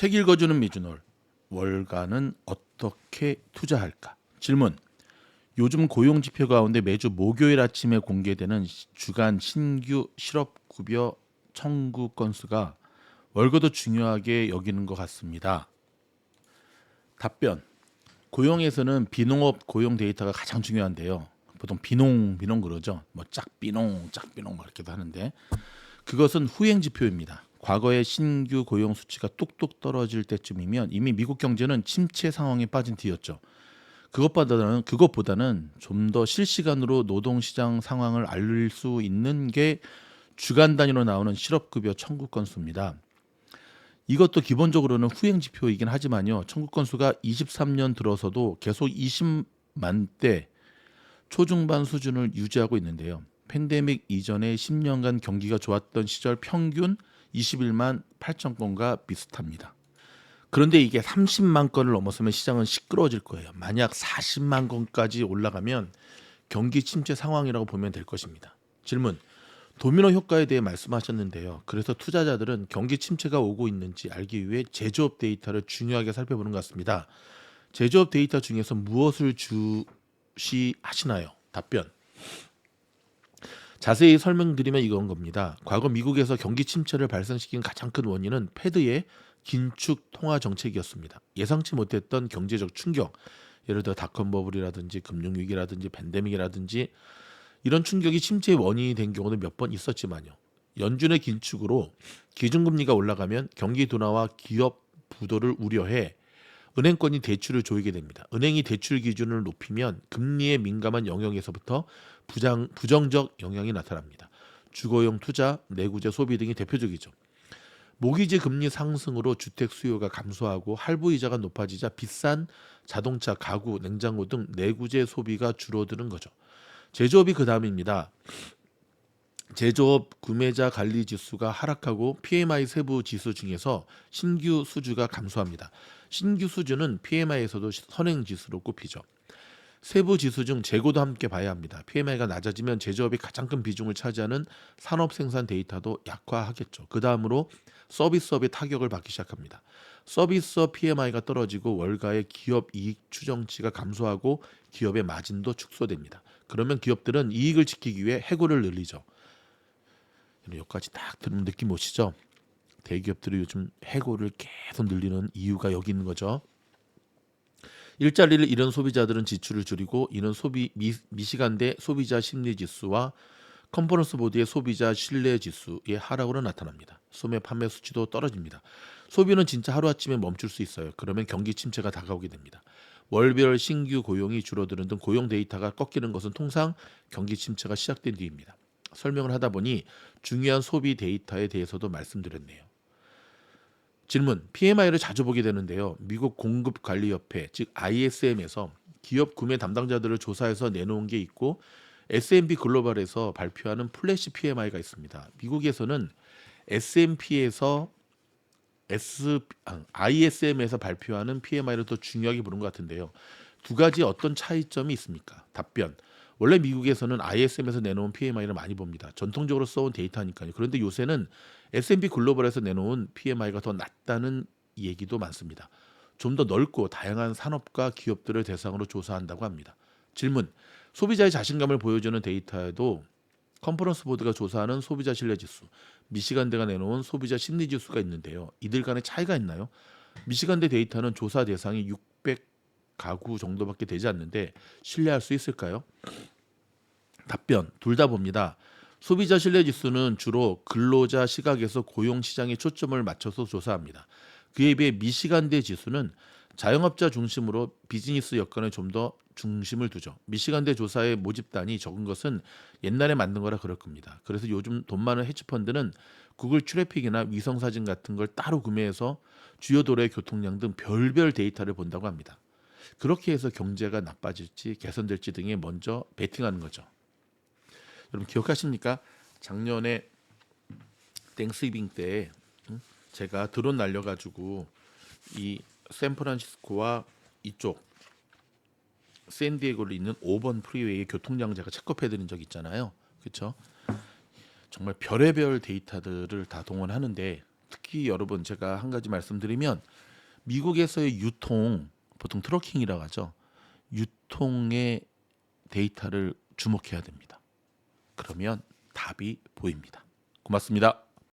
책 읽어주는 미주놀. 월가는 어떻게 투자할까? 질문. 요즘 고용 지표 가운데 매주 목요일 아침에 공개되는 주간 신규 실업급여 청구 건수가 월가도 중요하게 여기는 것 같습니다. 답변. 고용에서는 비농업 고용 데이터가 가장 중요한데요. 보통 비농 그러죠. 뭐 짝비농 막 이렇게도 하는데 그것은 후행 지표입니다. 과거의 신규 고용 수치가 뚝뚝 떨어질 때쯤이면 이미 미국 경제는 침체 상황에 빠진 뒤였죠. 그것보다는 좀 더 실시간으로 노동시장 상황을 알릴 수 있는 게 주간 단위로 나오는 실업급여 청구 건수입니다. 이것도 기본적으로는 후행 지표이긴 하지만요. 청구 건수가 23년 들어서도 계속 20만대 초중반 수준을 유지하고 있는데요. 팬데믹 이전에 10년간 경기가 좋았던 시절 평균 21만 8천 건과 비슷합니다. 그런데 이게 30만 건을 넘어서면 시장은 시끄러워질 거예요. 만약 40만 건까지 올라가면 경기 침체 상황이라고 보면 될 것입니다. 질문. 도미노 효과에 대해 말씀하셨는데요. 그래서 투자자들은 경기 침체가 오고 있는지 알기 위해 제조업 데이터를 중요하게 살펴보는 것 같습니다. 제조업 데이터 중에서 무엇을 주시하시나요? 답변. 자세히 설명드리면 이건 겁니다. 과거 미국에서 경기 침체를 발생시킨 가장 큰 원인은 패드의 긴축 통화 정책이었습니다. 예상치 못했던 경제적 충격, 예를 들어 닷컴 버블이라든지 금융위기라든지 팬데믹이라든지 이런 충격이 침체의 원인이 된 경우도 몇 번 있었지만요. 연준의 긴축으로 기준금리가 올라가면 경기 둔화와 기업 부도를 우려해 은행권이 대출을 조이게 됩니다. 은행이 대출 기준을 높이면 금리에 민감한 영역에서부터 부정적 영향이 나타납니다. 주거용 투자, 내구재 소비 등이 대표적이죠. 모기지 금리 상승으로 주택 수요가 감소하고 할부 이자가 높아지자 비싼 자동차, 가구, 냉장고 등 내구재 소비가 줄어드는 거죠. 제조업이 그 다음입니다. 제조업 구매자 관리 지수가 하락하고 PMI 세부 지수 중에서 신규 수주가 감소합니다. 신규 수주는 PMI에서도 선행 지수로 꼽히죠. 세부 지수 중 재고도 함께 봐야 합니다. PMI가 낮아지면 제조업이 가장 큰 비중을 차지하는 산업 생산 데이터도 약화하겠죠. 그 다음으로 서비스업의 타격을 받기 시작합니다. 서비스업 PMI가 떨어지고 월가의 기업 이익 추정치가 감소하고 기업의 마진도 축소됩니다. 그러면 기업들은 이익을 지키기 위해 해고를 늘리죠. 여기까지 딱 들으면 느낌 오시죠? 대기업들이 요즘 해고를 계속 늘리는 이유가 여기 있는 거죠. 일자리를 잃은 소비자들은 지출을 줄이고 이는 미시간대 소비자 심리 지수와 컨퍼런스 보드의 소비자 신뢰 지수의 하락으로 나타납니다. 소매 판매 수치도 떨어집니다. 소비는 진짜 하루아침에 멈출 수 있어요. 그러면 경기 침체가 다가오게 됩니다. 월별 신규 고용이 줄어드는 등 고용 데이터가 꺾이는 것은 통상 경기 침체가 시작된 뒤입니다. 설명을 하다 보니 중요한 소비 데이터에 대해서도 말씀드렸네요. 질문. PMI를 자주 보게 되는데요. 미국 공급관리협회 즉 ISM에서 기업 구매 담당자들을 조사해서 내놓은 게 있고 S&P 글로벌에서 발표하는 플래시 PMI가 있습니다. 미국에서는 S&P에서 ISM에서 발표하는 PMI를 더 중요하게 보는 것 같은데요. 두 가지 어떤 차이점이 있습니까? 답변. 원래 미국에서는 ISM에서 내놓은 PMI를 많이 봅니다. 전통적으로 써온 데이터니까요. 그런데 요새는 S&P 글로벌에서 내놓은 PMI가 더 낮다는 얘기도 많습니다. 좀 더 넓고 다양한 산업과 기업들을 대상으로 조사한다고 합니다. 질문. 소비자의 자신감을 보여주는 데이터에도 컨퍼런스 보드가 조사하는 소비자 신뢰 지수, 미시간대가 내놓은 소비자 심리 지수가 있는데요. 이들 간의 차이가 있나요? 미시간대 데이터는 조사 대상이 600가구 정도밖에 되지 않는데 신뢰할 수 있을까요? 답변. 둘 다 봅니다. 소비자 신뢰 지수는 주로 근로자 시각에서 고용 시장에 초점을 맞춰서 조사합니다. 그에 비해 미시간대 지수는 자영업자 중심으로 비즈니스 여건에 좀 더 중심을 두죠. 미시간대 조사의 모집단이 적은 것은 옛날에 만든 거라 그럴 겁니다. 그래서 요즘 돈 많은 헤지펀드는 구글 트래픽이나 위성 사진 같은 걸 따로 구매해서 주요 도로의 교통량 등 별별 데이터를 본다고 합니다. 그렇게 해서 경제가 나빠질지 개선될지 등에 먼저 베팅하는 거죠. 여러분 기억하십니까? 작년에 땡스기빙 때 제가 드론 날려가지고 이 샌프란시스코와 이쪽 샌디에고를 있는 5번 프리웨이의 교통량 제가 체크해드린 적 있잖아요. 그렇죠? 정말 별의별 데이터들을 다 동원하는데 특히 여러분 제가 한 가지 말씀드리면 미국에서의 유통 보통 트래킹이라고 하죠. 유통의 데이터를 주목해야 됩니다. 그러면 답이 보입니다. 고맙습니다.